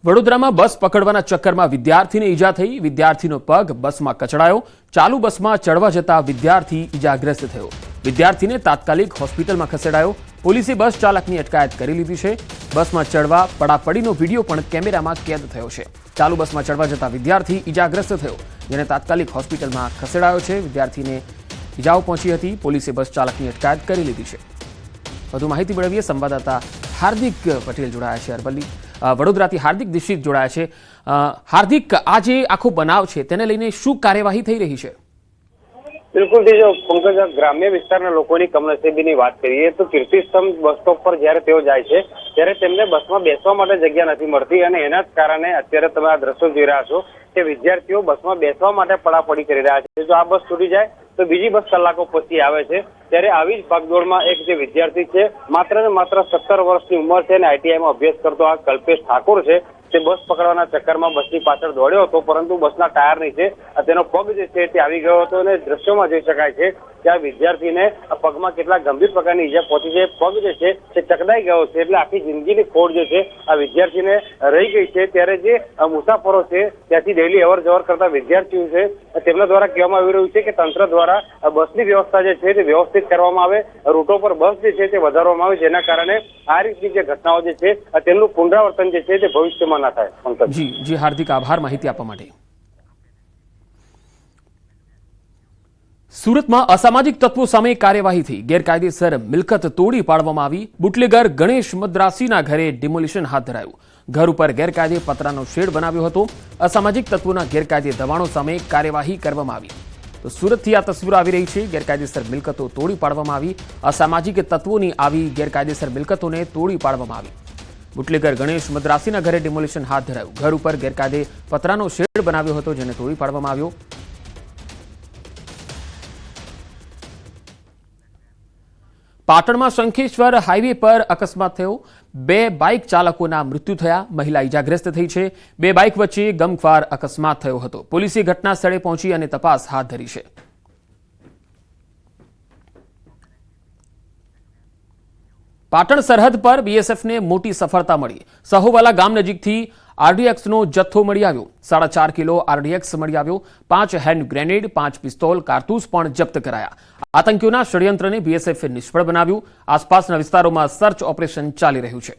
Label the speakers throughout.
Speaker 1: વડોદરામાં બસ પકડવાના ચક્કરમાં વિદ્યાર્થીને ઈજા થઈ। વિદ્યાર્થીનો પગ બસમાં કચડાયો। ચાલુ બસમાં ચડવા જતા વિદ્યાર્થી ઈજાગ્રસ્ત થયો। વિદ્યાર્થીને તાત્કાલિક હોસ્પિટલમાં ખસેડાયો। પોલીસે બસ ચાલકની અટકાયત કરી લીધી છે। બસમાં ચડવા પડાપડીનો વિડીયો પણ કેમેરામાં કેદ થયો છે। ચાલુ બસમાં ચડવા જતા વિદ્યાર્થી ઈજાગ્રસ્ત થયો, જેને તાત્કાલિક હોસ્પિટલમાં ખસેડાયો છે। વિદ્યાર્થીને ઈજાઓ પહોંચી હતી। પોલીસે બસ ચાલકની અટકાયત કરી લીધી છે। વધુ માહિતી મેળવીએ। સંવાદદાતા હાર્દિક પટેલ જોડાયા છે અરવલ્લી વડોદરાથી। હાર્દિક દીક્ષિત જોડાયા છે। હાર્દિક, આ જે આખો બનાવ છે તેને લઈને શું કાર્યવાહી થઈ રહી છે?
Speaker 2: બિલકુલ, જો પંકજ, ગ્રામ્ય વિસ્તારના લોકોની કમનસીબીની વાત કરીએ તો કીર્તિસ્તંભ બસ સ્ટોપ પર જ્યારે તેઓ જાય છે ત્યારે તેમને બસમાં બેસવા માટે જગ્યા નથી મળતી અને એના જ કારણે અત્યારે તમે આ દ્રશ્યો જોઈ રહ્યા છો કે વિદ્યાર્થીઓ બસમાં બેસવા માટે પડાપડી કરી રહ્યા છે। જો આ બસ છૂટી જાય તો બીજી બસ કલાકો પછી આવે છે, ત્યારે આવી જ ભાગદોડમાં એક જે વિદ્યાર્થી છે, માત્ર ને માત્ર 17 વર્ષની ઉંમર છે અને આઈટીઆઈમાં અભ્યાસ કરતો આ કલ્પેશ ઠાકોર છે, તે બસ પકડવાના ચક્કરમાં બસની પાછળ દોડ્યો હતો, પરંતુ બસના ટાયર નીચે તેનો પગ જે છે તે આવી ગયો હતો અને દ્રશ્યોમાં જોઈ શકાય છે કે આ વિદ્યાર્થીને પગમાં કેટલા ગંભીર પ્રકારની ઈજા પહોંચી છે। પગ જે છે તે ચકડાઈ ગયો છે, એટલે આખી જિંદગીની ખોડ જે છે આ વિદ્યાર્થીને રહી ગઈ છે। ત્યારે જે મુસાફરો છે ત્યાંથી ડેલી અવર જવર કરતા વિદ્યાર્થીઓ છે તેમના દ્વારા કહેવામાં આવી રહ્યું છે કે તંત્ર દ્વારા બસની વ્યવસ્થા જે છે તે વ્યવસ્થિત કરવામાં આવે, રૂટો પર બસ જે છે તે વધારવામાં આવે, જેના કારણે આ રીતની જે ઘટનાઓ જે છે તેમનું પુનરાવર્તન જે છે તે ભવિષ્યમાં ના થાય।
Speaker 1: જી હાર્દિક, આભાર માહિતી આપવા માટે। સુરતમાં અસામાજિક તત્વો સામે કાર્યવાહી થઈ। ગેરકાયદેસર મિલકત તોડી પાડવામાં આવી। બુટલેગર ગણેશ મદ્રાસીના ઘરે ડિમોલિશન હાથ ધરાયું। ઘર ઉપર ગેરકાયદે પતરાનો શેડ બનાવ્યો હતો। અસામાજિક તત્વોના ગેરકાયદે દબાણો સામે કાર્યવાહી કરવામાં આવી। તો સુરતથી આ તસવીરો આવી રહી છે। ગેરકાયદેસર મિલકતો તોડી પાડવામાં આવી। અસામાજિક તત્વોની આવી ગેરકાયદેસર મિલકતોને તોડી પાડવામાં આવી। બુટલેગર ગણેશ મદ્રાસીના ઘરે ડિમોલિશન હાથ ધરાયું। ઘર ઉપર ગેરકાયદે પતરાનો શેડ બનાવ્યો હતો, જેને તોડી પાડવામાં આવ્યો। પાટણમાં શંખેશ્વર હાઈવે પર અકસ્માત થયો। 2 બાઇક ચાલકોના મૃત્યુ થયા। મહિલા ઈજાગ્રસ્ત થઈ છે। 2 બાઇક વચ્ચે ગમખ્વાર અકસ્માત થયો હતો। પોલીસે ઘટના સ્થળે પહોંચી અને તપાસ હાથ ધરી છે। પાટણ સરહદ પર બીએસએફને મોટી સફળતા મળી। સહોવાલા ગામ નજીકથી આરડીએક્સનો જથ્થો મળી આવ્યો। 4.5 કિલો આરડીએક્સ મળી આવ્યો। 5 હેન્ડ ગ્રેનેડ, 5 પિસ્તોલ, કારતૂસ પણ જપ્ત કરાયા। આતંકીઓના ષડયંત્રને બીએસએફે નિષ્ફળ બનાવ્યું। આસપાસના વિસ્તારોમાં સર્ચ ઓપરેશન ચાલી રહ્યું છે।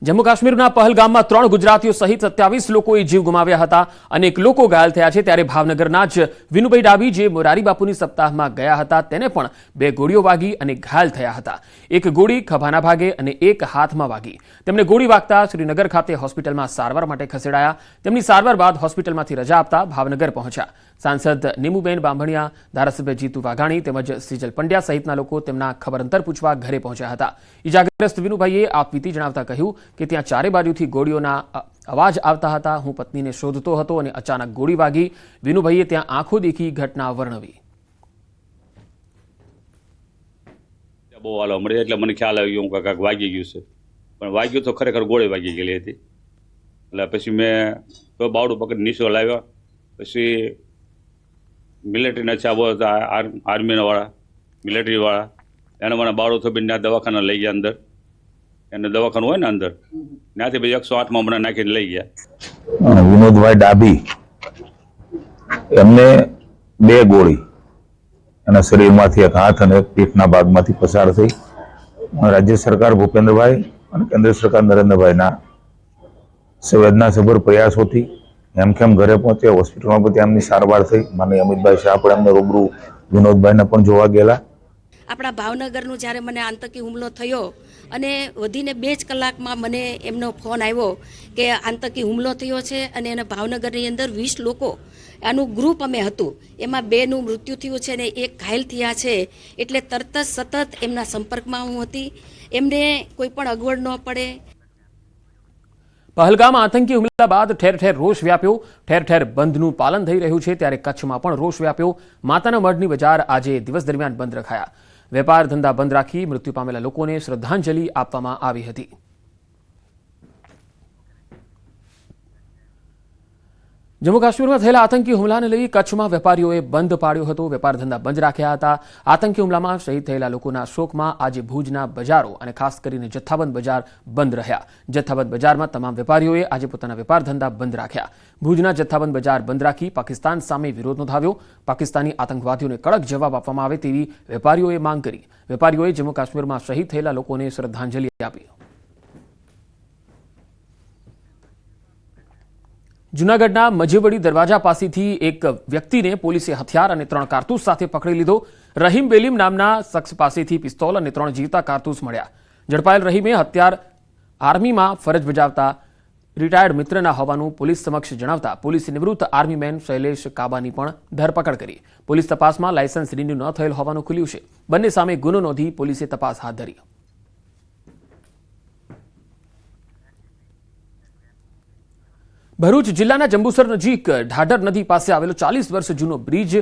Speaker 1: જમ્મુ કાશ્મીરના પહલગામમાં 3 ગુજરાતીઓ સહિત 27 લોકોએ જીવ ગુમાવ્યા હતા। અનેક લોકો ઘાયલ થયા છે। ત્યારે ભાવનગરના જ વિનુભાઈ ડાબી, જે મોરારી બાપુની સપ્તાહમાં ગયા હતા, તેને પણ 2 ગોળીઓ વાગી અને ઘાયલ થયા હતા। એક ગોળી ખભાના ભાગે અને એક હાથમાં વાગી। તેમને ગોળી વાગતા શ્રીનગર ખાતે હોસ્પિટલમાં સારવાર માટે ખસેડાયા। તેમની સારવાર બાદ હોસ્પિટલમાંથી રજા આપતા ભાવનગર પહોંચ્યા। સાંસદ નીમુબેન બાંભણિયા, ધારાસભ્ય જીતુ વાઘાણી તેમજ સિજલ પંડ્યા સહિતના લોકો તેમના ખબર અંતર પૂછવા ઘરે પહોંચ્યા હતા। ઈજાગ્રસ્ત વિનુભાઈએ આપવીતી જણાવતા કહ્યું કે ત્યાં ચારે બાજુથી ગોળીઓના અવાજ આવતા હતા। હું પત્નીને શોધતો હતો અને અચાનક ગોળી વાગી। વિનુભાઈએ ત્યાં આંખો દેખી ઘટના વર્ણવી।
Speaker 3: બહુ હાલવા મળી એટલે મને ખ્યાલ આવી ગયો કાંઈક વાગી ગયું છે, પણ વાગ્યું તો ખરેખર ગોળી વાગી ગયેલી હતી। એટલે પછી મેં બાવડું પકડી નીચે લાવ્યા। પછી મિલિટરીના છે આર્મીના વાળા, મિલિટરીવાળા, એને મને બાવડું થોબીને દવાખાના લઈ ગયા અંદર। એને દવાખાનું હોય ને અંદર, ત્યાંથી પછી 108માં મને નાખીને લઈ ગયા।
Speaker 4: વિનોદભાઈ ડાબી, એમને 2 ગોળી એના શરીરમાંથી, એક હાથ અને પીઠના ભાગમાંથી પસાર થઈ। રાજ્ય સરકાર ભૂપેન્દ્રભાઈ અને કેન્દ્ર સરકાર નરેન્દ્રભાઈના સંવેદનાસભર પ્રયાસોથી હેમખેમ ઘરે પહોંચ્યા। હોસ્પિટલમાં પણ તેમની સારવાર થઈ। માનનીય અમિતભાઈ શાહ પણ એમને રૂબરૂ વિનોદભાઈને પણ જોવા ગયેલા।
Speaker 5: આપણા ભાવનગરનું જ્યારે મને આતંકી હુમલો થયો અને વધીને 2 જ કલાકમાં મને એમનો ફોન આવ્યો કે આતંકી હુમલો થયો છે અને એને ભાવનગરની અંદર 20 લોકો આનું ગ્રુપ અમે હતું, એમાં 2નું મૃત્યુ થયું છે અને 1 ઘાયલ થયા છે। એટલે તરત જ સતત એમના સંપર્કમાં હું હતી, એમને કોઈ પણ અગવડ ન પડે।
Speaker 1: પહલગામ આતંકી હુમલા બાદ ઠેર ઠેર રોષ વ્યાપ્યો। ઠેર ઠેર બંધનું પાલન થઈ રહ્યું છે, ત્યારે કચ્છમાં પણ રોષ વ્યાપ્યો। માતાના મઢની બજાર આજે દિવસ દરમિયાન બંધ રખાયા। વેપાર ધંધા બંધ રાખી મૃત્યુ પામેલા લોકોને શ્રદ્ધાંજલિ આપવામાં આવી હતી। જમ્મુ કાશ્મીરમાં થયેલા આતંકી હુમલાને લઈ કચ્છમાં વેપારીઓએ બંધ પાડ્યો હતો. વેપાર ધંધા બંધ રાખ્યા હતા. આતંકી હુમલામાં શહીદ થયેલા લોકોના શોકમાં આજે ભુજના બજારો અને ખાસ કરીને જથ્થાબંધ બજાર બંધ રહ્યા. જથ્થાબંધ બજારમાં તમામ વેપારીઓએ આજે પોતાના વેપાર ધંધા બંધ રાખ્યા. ભુજના જથ્થાબંધ બજાર બંધ રાખી પાકિસ્તાન સામે વિરોધ નોંધાવ્યો. પાકિસ્તાની આતંકવાદીઓને કડક જવાબ આપવામાં આવે તેવી વેપારીઓએ માંગ કરી. વેપારીઓએ જમ્મુ કાશ્મીરમાં શહીદ થયેલા લોકોને શ્રદ્ધાંજલિ આપી. જૂનાગઢના મજેવડી દરવાજા પાસેથી એક વ્યક્તિને પોલીસે હથિયાર અને 3 કારતૂસ સાથે પકડી લીધો. રહીમ બેલીમ નામના શખ્સ પાસેથી પિસ્તોલ અને 3 જીવતા કારતૂસ મળ્યા. ઝડપાયેલ રહીમે હથિયાર આર્મીમાં ફરજ બજાવતા રિટાયર્ડ મિત્રના હોવાનું પોલીસ સમક્ષ જણાવતા પોલીસે નિવૃત્ત આર્મીમેન શૈલેષ કાબાની પણ ધરપકડ કરી. પોલીસ તપાસમાં લાયસન્સ રિન્યુ ન થયેલ હોવાનું ખુલ્યું છે. બંને સામે ગુનો નોંધી પોલીસે તપાસ હાથ ધરી. ભરૂચ જિલ્લાના જંબુસર નજીક ઢાઢર નદી પાસે આવેલો 40 વર્ષ જૂનો બ્રિજ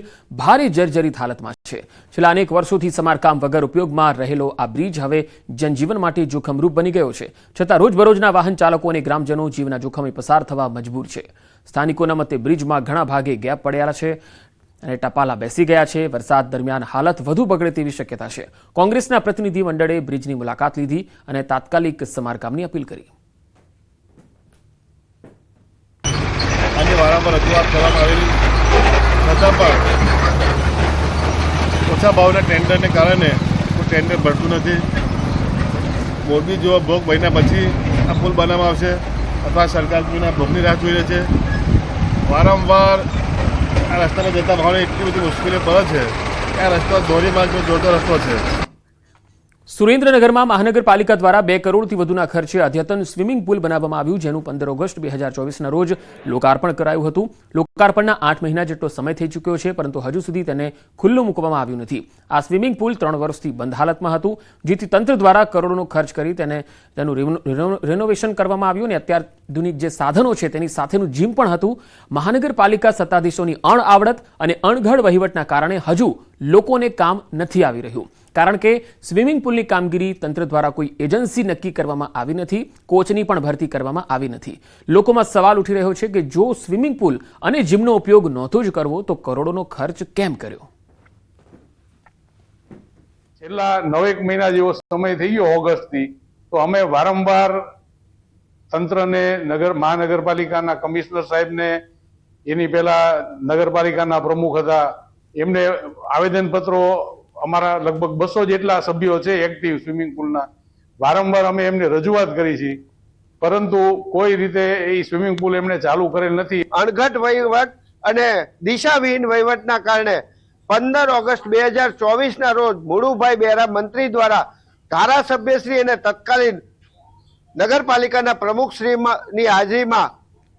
Speaker 1: ભારે જર્જરિત હાલતમાં છે. છેલ્લા અનેક વર્ષોથી સમારકામ વગર ઉપયોગમાં રહેલો આ બ્રિજ હવે જનજીવન માટે જોખમરૂપ બની ગયો છે. છતાં રોજબરોજના વાહન ચાલકો અને ગ્રામજનો જીવના જોખમે પસાર થવા મજબૂર છે. સ્થાનિકોના મતે બ્રિજમાં ઘણા ભાગે ગેપ પડેલા છે અને ટપાલા બેસી ગયા છે. વરસાદ દરમિયાન હાલત વધુ બગડે તેવી શક્યતા છે. કોંગ્રેસના પ્રતિનિધિ મંડળે બ્રિજની મુલાકાત લીધી અને તાત્કાલિક સમારકામની અપીલ કરી.
Speaker 6: આની વારંવાર રજૂઆત કરવામાં આવેલી છતાં પણ ઓછા ભાવના ટેન્ડરને કારણે કોઈ ટેન્ડર ભરતું નથી. મોદી જેવા ભોગ બન્યા પછી આ પુલ બનાવવામાં આવશે અથવા સરકાર જોઈને ભોગની રાહ જોઈ રહી છે. વારંવાર આ રસ્તામાં જતા વાહનો એટલી બધી મુશ્કેલીઓ પડે છે કે આ રસ્તો ધોરીમાર્ગનો જોડતો રસ્તો છે.
Speaker 1: સુરેન્દ્રનગરમાં મહાનગરપાલિકા દ્વારા 2 કરોડથી વધુના ખર્ચે અદ્યતન સ્વિમિંગ પુલ બનાવવામાં આવ્યું, જેનું 15 ઓગસ્ટ 2024ના રોજ લોકાર્પણ કરાયું હતું. લોકાર્પણના 8 મહિના જેટલો સમય થઈ ચૂક્યો છે, પરંતુ હજુ સુધી તેને ખુલ્લું મૂકવામાં આવ્યું નથી. આ સ્વિમિંગ પુલ 3 વર્ષથી બંધ હાલતમાં હતું, જેથી તંત્ર દ્વારા કરોડોનો ખર્ચ કરી તેનું રેનોવેશન કરવામાં આવ્યું અને અત્યાધુનિક જે સાધનો છે તેની સાથેનું જીમ પણ હતું. મહાનગરપાલિકા સત્તાધીશોની અણઆવડત અને અણઘડ વહીવટના કારણે હજુ લોકોને કામ નથી આવી રહ્યું. કારણ કે સ્વિમિંગ પુલની કામગીરી તંત્ર દ્વારા કોઈ એજન્સી નક્કી કરવામાં આવી નથી. કોચની પણ ભરતી કરવામાં આવી નથી. લોકોમાં સવાલ ઉઠી રહ્યો છે કે જો સ્વિમિંગ પુલ અને જીમનો ઉપયોગ નહોતો જ કરવો તો કરોડોનો ખર્ચ કેમ કર્યો?
Speaker 7: છેલ્લા 9 મહિના જેવો સમય થઈ ગયો ઓગસ્ટથી, તો અમે વારંવાર તંત્રને, મહાનગરપાલિકાના કમિશનર સાહેબને, એની પહેલા નગરપાલિકાના પ્રમુખ હતા એમને આવેદનપત્રો, અમારા લગભગ 200 જેટલા સભ્યો છે એક્ટિવ સ્વિમિંગ પુલના, વારંવાર અમે એમને રજૂઆત કરી છે, પરંતુ કોઈ રીતે એ સ્વિમિંગ પુલ એમણે ચાલુ કરેલ નથી.
Speaker 8: અણઘટ વહીવટ અને દિશાવિહીન વહીવટના કારણે 15 ઓગસ્ટ 2024ના રોજ મુળુભાઈ બેરા મંત્રી દ્વારા ધારાસભ્યશ્રી અને તત્કાલીન નગરપાલિકાના પ્રમુખશ્રીની હાજરીમાં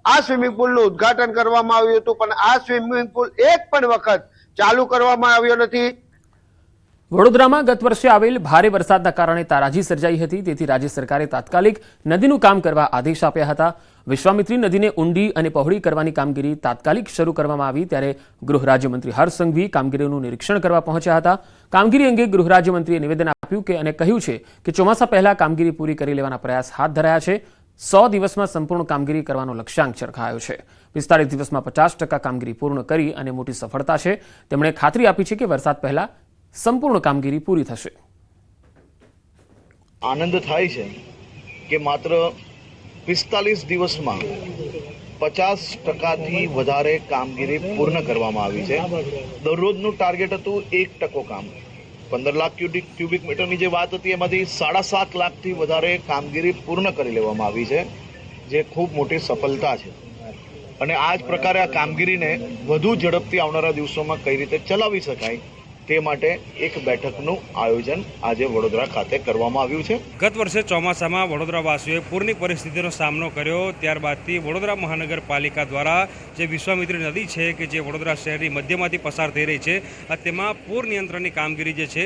Speaker 8: આ સ્વિમિંગ પુલનું ઉદ્ઘાટન કરવામાં આવ્યું હતું, પણ આ સ્વિમિંગ પુલ એક પણ વખત ચાલુ કરવામાં આવ્યો નથી.
Speaker 1: વડોદરામાં ગત વર્ષે આવેલ ભારે વરસાદના કારણે તારાજી સર્જાઈ હતી, તેથી રાજ્ય સરકારે તાત્કાલિક નદીનું કામ કરવા આદેશ આપ્યા હતા. વિશ્વામિત્રી નદીને ઊંડી અને પહોળી કરવાની કામગીરી તાત્કાલિક શરૂ કરવામાં આવી, ત્યારે ગૃહ રાજ્યમંત્રી હર્ષ સંઘવી કામગીરીનું નિરીક્ષણ કરવા પહોંચ્યા હતા. કામગીરી અંગે ગૃહ રાજ્યમંત્રીએ નિવેદન આપ્યું અને કહ્યું છે કે ચોમાસા પહેલા કામગીરી પૂરી કરી લેવાના પ્રયાસ હાથ ધરાયા છે. 100 દિવસમાં સંપૂર્ણ કામગીરી કરવાનો લક્ષ્યાંક ચરખાયો છે. 45 દિવસમાં 50% કામગીરી પૂર્ણ કરી અને મોટી સફળતા છે. તેમણે ખાતરી આપી છે કે વરસાદ પહેલા સંપૂર્ણ કામગીરી પૂરી થશે.
Speaker 9: આનંદ થાય છે કે માત્ર 45 દિવસમાં 50%થી વધારે કામગીરી પૂર્ણ કરવામાં આવી છે. દરરોજનું ટાર્ગેટ હતું 1% કામ. 15 લાખ ક્યુબિક મીટરની જે વાત હતી એમાંથી 7.5 લાખથી વધારે કામગીરી પૂર્ણ કરી લેવામાં આવી છે, જે ખૂબ મોટી સફળતા છે. અને આ જ પ્રકારે આ કામગીરીને વધુ ઝડપથી આવનારા દિવસોમાં કઈ રીતે ચલાવી શકાય તે માટે એક બેઠકનું આયોજન આજે વડોદરા ખાતે કરવામાં આવ્યું છે.
Speaker 10: ગત વર્ષે ચોમાસામાં વડોદરાવાસીઓએ પૂરની પરિસ્થિતિનો સામનો કર્યો, ત્યારબાદથી વડોદરા મહાનગરપાલિકા દ્વારા જે વિશ્વામિત્રી નદી છે કે જે વડોદરા શહેરની મધ્યમાંથી પસાર થઈ રહી છે, તેમાં પૂર નિયંત્રણની કામગીરી જે છે